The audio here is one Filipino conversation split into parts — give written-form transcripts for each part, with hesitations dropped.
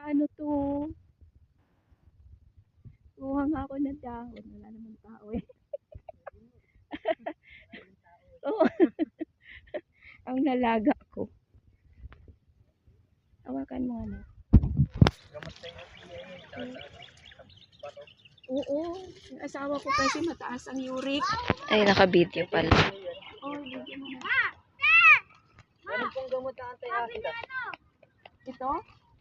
Ano to? Kuha nga ako ng dahon. Wala naman tao eh. Oo. Ang nalaga ko. Hawakan mo ano. Oo. Yung asawa ko kasi mataas ang uric. Ay, naka-video pala. Oh, video mo na. Ano pong gamot na anti-acid? Ito?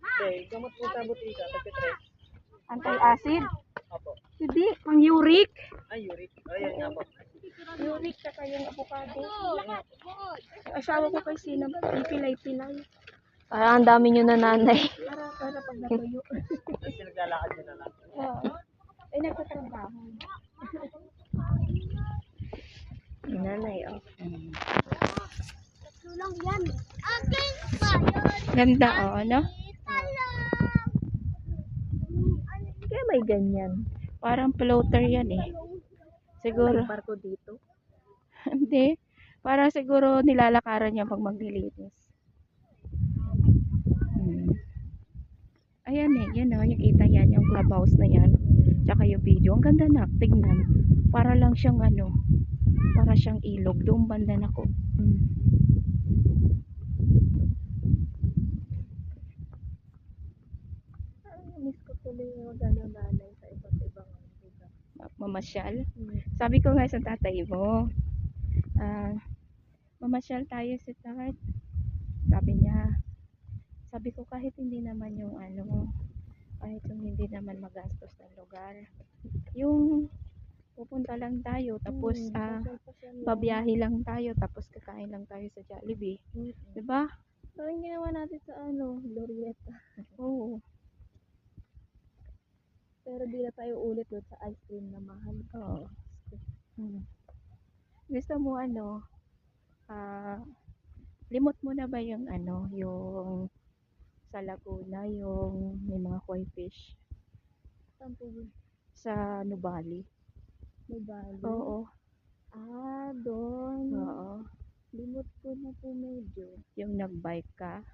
Okay, gamot po sa butika, tagpitres. Anti-acid? Opo. Hindi, pang uric. Ay, uric. Ayan nga po. Uric saka yung avocado. Yung asawa ko kasi pilay-pilay. Parang ang dami nyo na nanay. Para pag natuyo. Kasi naglalakad nyo na lang. Oo. Eh, nagtatrabaho. Nanay, oh. Lang yan. Akin pa yun. Ganda, oh, ano? Kaya may ganyan. Parang floater yan eh. Siguro. May barko dito. Hindi. Para siguro nilalakaran niya pag maglilinis. Ayan eh, yan o, yung kita yan, yung clubhouse na yan. Tsaka yung video, ang ganda na, tignan. Para lang siyang ano, para siyang ilog, doon banda na ko. Miss ko tuloy yung magano nanay sa iba't ibang lugar. Mamasyal. Sabi ko nga sa tatay mo, mamasyal tayo sa Tart. Sabi ko kahit hindi naman yung ano, kahit yung hindi naman magastos ng lugar. Yung pupunta lang tayo, tapos babiyahe lang tayo, tapos kakain lang tayo sa Jollibee. Diba? Parang ginawa natin sa ano, Glorieta. Oo. Pero di na tayo ulit doon sa ice cream na mahal. Oo. Gusto mo ano, limot mo na ba yung ano, yung sa Laguna, yung may mga koi fish Saan po yun? sa Nubali? Nubali? Oo. Ah, doon. Oo. Limot ko na po medyo. Yung nag-bike ka?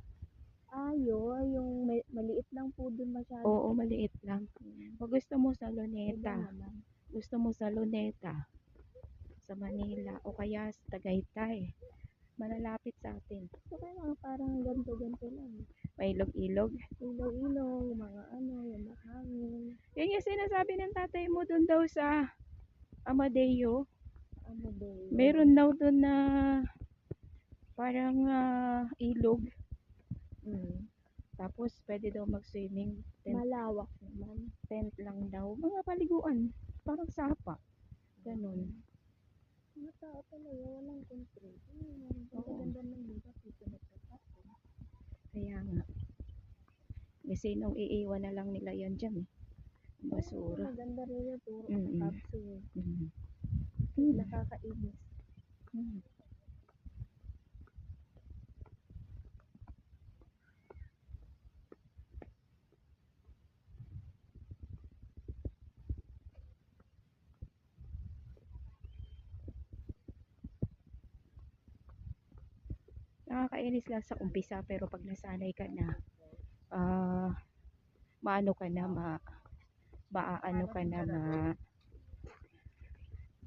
Yung maliit lang po doon masyado. Oo, maliit lang. O gusto mo sa Luneta? Gusto mo sa Luneta? Sa Manila? O kaya sa Tagaytay? Malalapit sa atin. So, kaya mga parang ganto-ganto lang. May ilog-ilog. Ilaw-ilaw, mga ano, yung mahangin. Yan yung sinasabi ng tatay mo doon daw sa Amadeo. Amadeo. Meron daw doon na parang ilog. Tapos pwede daw mag-swimming. Malawak naman. Tent lang daw. Mga paliguan. Parang sapa. Ganun. Mga tao talaga, walang control. Ang ganda ng lugar dito nagtatapon. Kaya nga. Kasi nung iiwan na lang nila yan dyan eh. Basura. Maganda rin yung turo. Mm-mm. Kapsul. Nakakainis. Nakakainis lang sa umpisa pero pag nasanay ka na, maano ka na,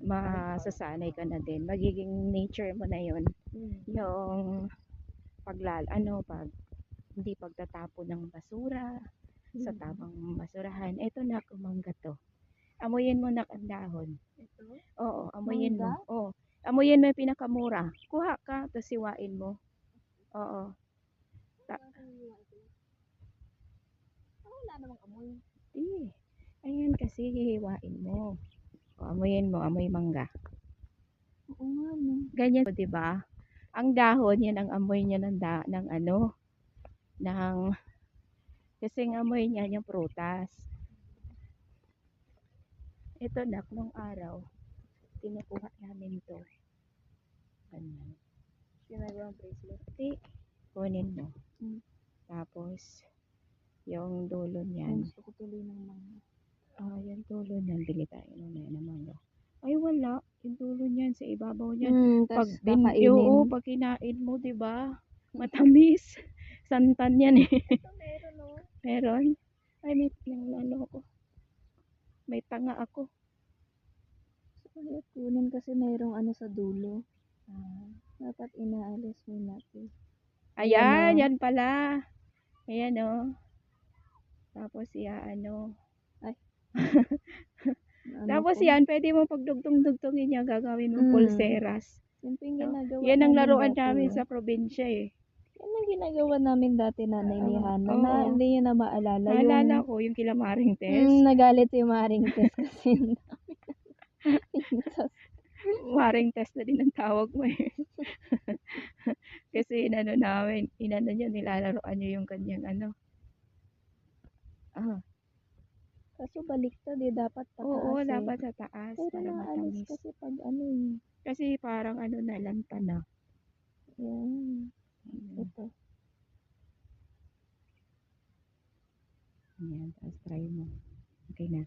masasanay ka na din. Magiging nature mo na yon. Yung pag hindi pagtatapon ng basura sa tamang basurahan. Eto na, kumangga to. Amuyin mo na ang dahon. Ito? Oo, amuyin mo. Mangga? Oo. Amuyin mo yung pinakamura. Kuha ka, tapos siwain mo. Oo. Wala namang amoy. Ayan kasi hihiwain mo. O, amuyin mo, amoy mangga. Oo nga, no. Ganyan, 'di ba? Ang dahon, yan ang amoy niya kasi ang amoy niya yung prutas. Ito nak, nung araw, kinukuha namin to. Ganyan. Ginagawang bracelet. Kunin mo. Tapos, yung dulo niyan. Gusto ko tuloy ng mangga. Yung dulo niyan, bili tayo ng mangga. Ay, wala. Yung dulo niyan, sa ibabaw niyan. Pag kinain mo, 'di ba? Matamis. Santan yan eh. Ito meron, no? Meron? Ay, may ano ako. May tanga ako. Kaya kunin kasi mayroong ano sa dulo. Dapat inaalis mo natin. Ayan, Ayan, oh. yan pala. Ayan, oh. Tapos, ano. Ano Tapos ko? yan, pwede mo pagdugtong-dugtongin yan, gagawin mo pulseras. Yan po yung No? ginagawa Yan ang namin laruan dati, namin oh. sa probinsya eh. Yan ang ginagawa namin dati, Nanay ni Hana. Oo. Na, hindi nyo na maalala. Naalala Yung, ko, yung kilamaring test. nagalit si Maring Tess kasi yun. Maring test na din ang tawag mo eh. Kasi inano namin, niya, nilalaroan niya yung kanyang ano. Kaso baliktad eh, dapat pataas Oo, eh. dapat sa taas Pero para naalis matamis. kasi pag ano eh. Kasi parang ano na, lanta na. Yan. Ito. Ayan, tapos try mo. Okay na.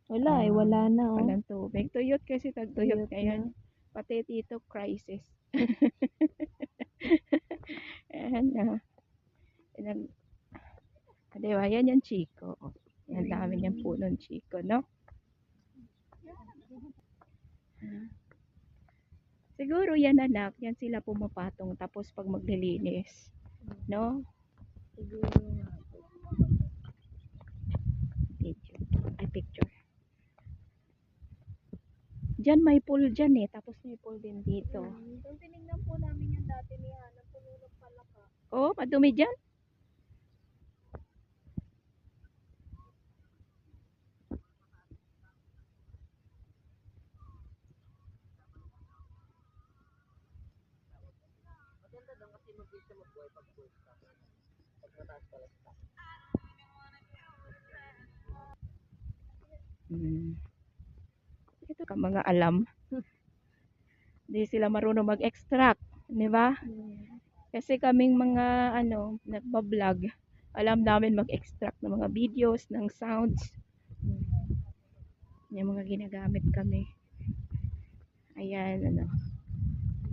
Wala eh, wala na oh. Walang tubig. Tuyot kasi tagtuyot Tuyot ngayon. Pati dito, crisis. Ayan na. Diba, yan yung chiko. Yan, dami niyang punong chiko, no? Siguro yan anak, yan sila pumapatong tapos pag maglilinis. No? Siguro nga. Picture. Ay, picture. Diyan may pool dyan eh, tapos may pool din dito. Kung tinignan po namin yung dati ni Hana, puno ng palaka. Oh, madumi dyan. Maganda daw kasi mag-isa magbuhay pag full stop. Pag mataas pala stop. Ito ka mga alam. Hindi sila marunong mag-extract, di ba? Kasi kaming mga ano, nagba-vlog, alam namin mag-extract ng mga videos, ng sounds. Yung mga ginagamit kami. Ayan, ano.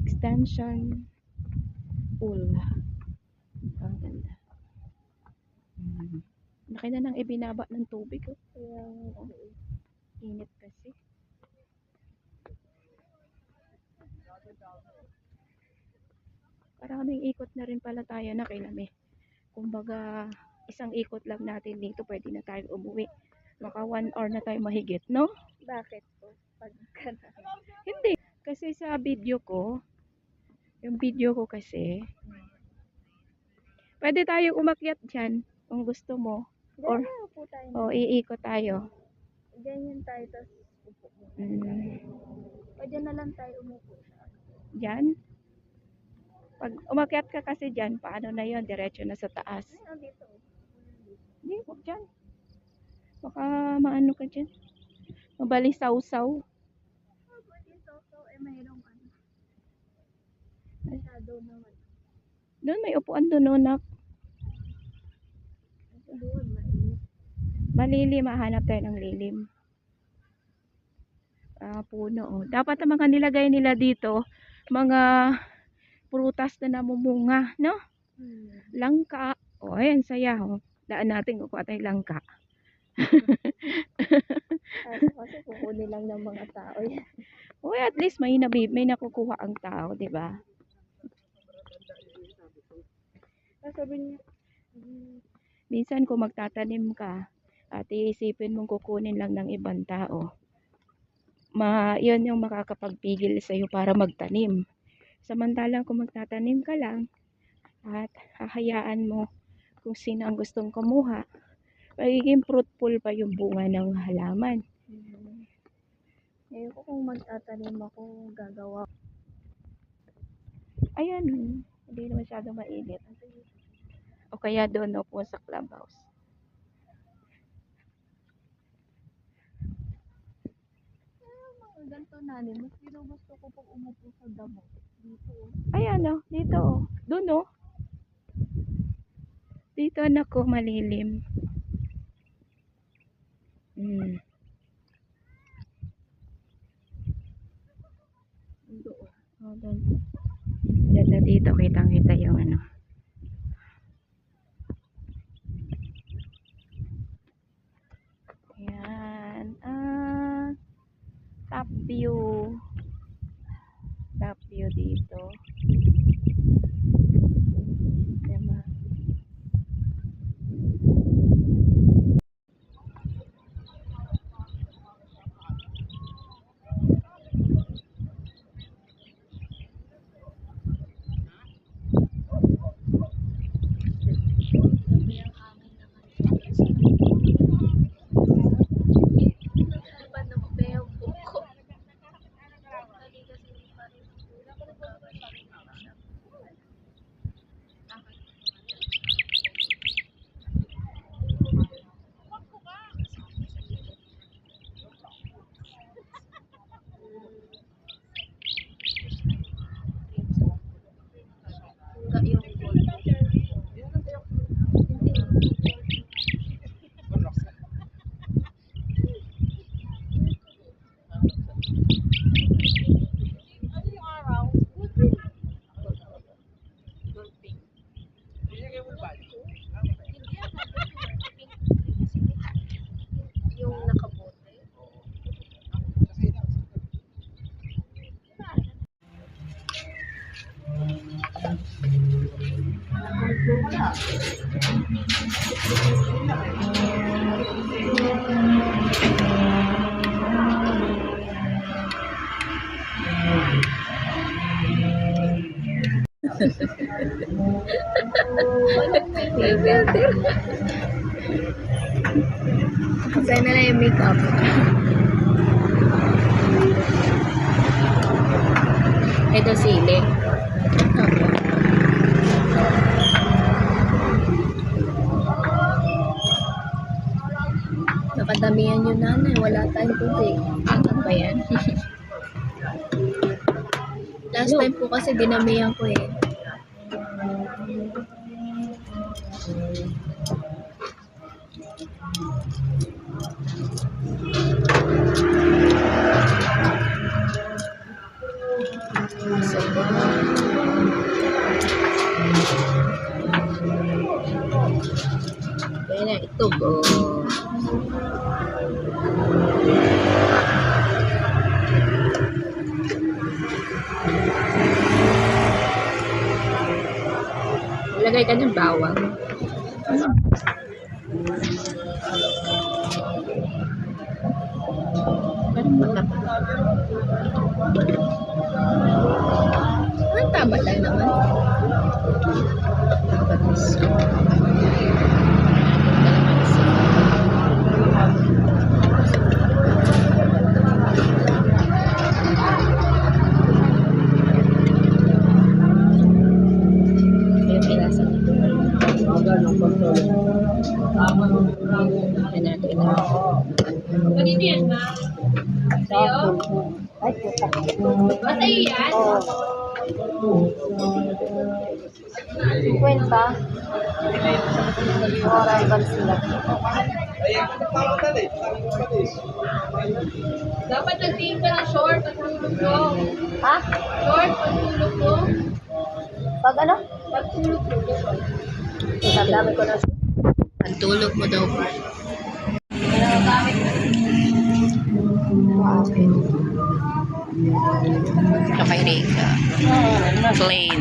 Extension pool. Ang ganda. Laki na nang ibinaba ng tubig. Oh. Kaya, Init kasi. Maraming ikot na rin pala tayo na kinami. Kumbaga, isang ikot lang natin dito, pwede na tayo umuwi. Maka 1 hour na tayo mahigit, no? bakit po? Pagka Hindi. Kasi sa video ko, yung video ko kasi, pwede tayo umakyat dyan kung gusto mo. Or, Diyan po tayo. o iikot tayo. Ganyan tayo, tapos upo. Mm, O dyan na lang tayo umupo. dyan. Pag umakyat ka kasi dyan, paano na yon, diretso na sa taas. Ay, dito. Hindi, huwag dyan. Baka maano ka dyan. Mabalisaw-saw. Dito, so, mayroong ano. Shadow naman. Doon may upuan doon, no, nak. Doon, mainit. Malilim, hanap tayo ng lilim. Puno. Oh. Dapat ang mga nilagay nila dito, mga prutas na namumunga, no? Langka. O, ayan, saya. Oh. Daan natin kukuha tayong langka. Kasi kukunin lang ng mga tao yan. O, at least may nakukuha ang tao, di ba? Sabi niya, Minsan kung magtatanim ka, at iisipin mong kukunin lang ng ibang tao, yun yung makakapagpigil sa iyo para magtanim. Samantalang kung magtatanim ka lang at hahayaan mo kung sino ang gustong kumuha, magiging fruitful pa yung bunga ng halaman. ngayon ko kung magtatanim ako, gagawa. Ayan, hindi na masyado mainit. O kaya doon po sa clubhouse. Mga ganito nanin, mas ginugusto ko pag umupo sa damo. Dito. Ayan o, dito o. Doon o. Dito na ko malilim. Doon. Ganda dito, kitang-kita yung ano. Ayan. Top view. Top view dito. Diba? Yung nakabote. Sana na lang yung makeup. Ito sili. Nakadamihan yung nanay. Wala tayong tubig. Ano ba yan? Last time po kasi dinamihan ko eh. Kaya na ito po. Lagay ka ng bawang. Tama lang naman. Yung pinasa nito. Yan natin. Kanino yan ba? Sa'yo? Ba sa'yo yan? Kwenta. Arrival sila. Dapat nagtingin ka ng short at tulog ko. Ha? Short at tulog ko. Pag ano? Pag tulog ko. Dami ko na. Pantulog mo daw pa. Ito kay Rika. Plain.